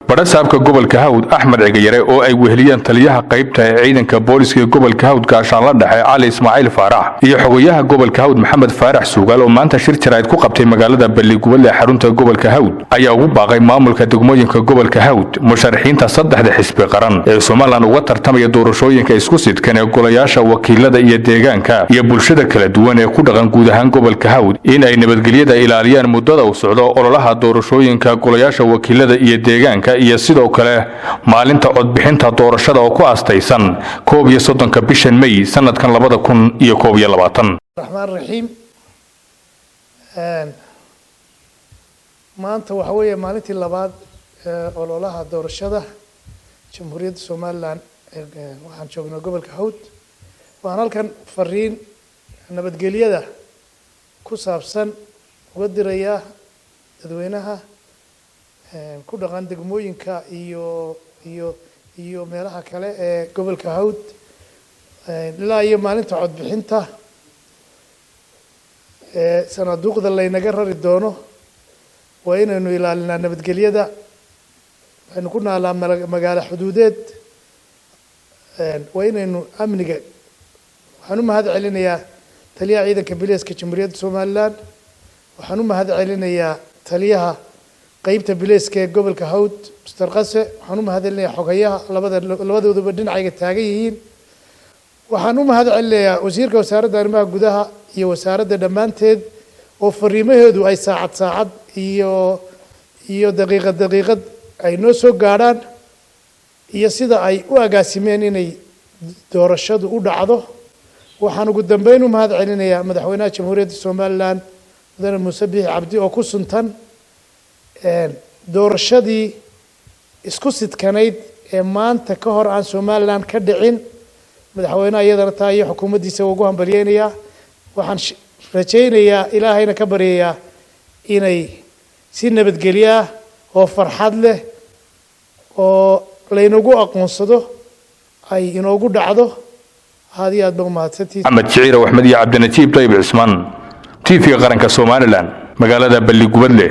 barasaabka gobolka Hawd Axmed Cigayare oo ay weheliyeen taliyaha qaybta ciidanka booliska gobolka Hawd gaashaan la dhaxay Cali Ismaaciil Faarax iyo xogayaha gobolka Hawd Maxamed Faarax Suugaal oo maanta shir jirayd ku qabtay magaalada Balligubadle xarunta gobolka Hawd ayaa ugu baaqay maamulka degmooyinka gobolka Hawd musharaxiinta saddexda xisbi qaran ee Soomaaliland uga tartamaya doorashooyinka isku sidkan ee golayaasha wakiilada iyo deegaanka iyo bulshada kala duwan ee ku dhaqan guud ahaan gobolka Hawd in ay nabadgelyada ilaaliyaan muddada uu socdo ololaha doorashooyinka golayaasha wakiilada iyo deegaanka iyo sidoo kale maalinta codbixinta doorashada oo ku aastaysan 31 bishan May sanadkan 2021 الرحمن الرحيم maanta waxa weeye maalintii labaad ololaha doorashada jamhuuriyadda Soomaaliland waxaan joognaa gobolka Hawd waxaan halkan fariin nabadgelyada ku saabsan uga dirayaa dadweynaha ku dhaqan degmooyinka iyo meelaha kale ee gobolka Hawd ilaa iyo maalinta codbixinta sanaaduuqda laynaga rari doono waa inaynu ilaalinaa nabadgelyada waxaynu ku naalaa magaalo xuduudeed waa inaynu amniga waxaan u mahad celinayaa taliyaha ciidanka bilayska jamhuuriyadda Soomaaliland waxaan u mahad celinayaa taliyaha qaybta bilayska ee gobolka Hawd Mr. Qase waxaan u mahad celinayaa xogayaha labadooduba dhinacayga taagan yihiin waxaan u mahad celinayaa wasiirka wasaaradda arrimaha gudaha iyo wasaaradda dhamaanteed oo fariimaheedu ay saacad iyo daqiiqad ay noo soo gaaraan iyo sida ay u agaasimeen inay doorashadu u dhacdo waxaan ugu dambeyn u mahad celinayaa madaxweynaha jamhuuriyadda Soomaaliland mudane Muuse Biixi Cabdi oo ku suntan doorashadii isku sidkanayd ee maanta ka hor aan Soomaaliland ka dhicin madaxweynaha iyadana taa iyo xukuumaddiisa ugu hambalyeynaya waxaan rajaynayaa ilaahayna ka baryayaa inay si nabadgelyo ah oo farxad leh oo laynagu aqoonsado ay inoogu dhacdo هذه أدبر ما تسير محمد شعير وأحمد عبد النجيب طيب عثمان TV qaranka Soomaaliland magaalada Balligubadle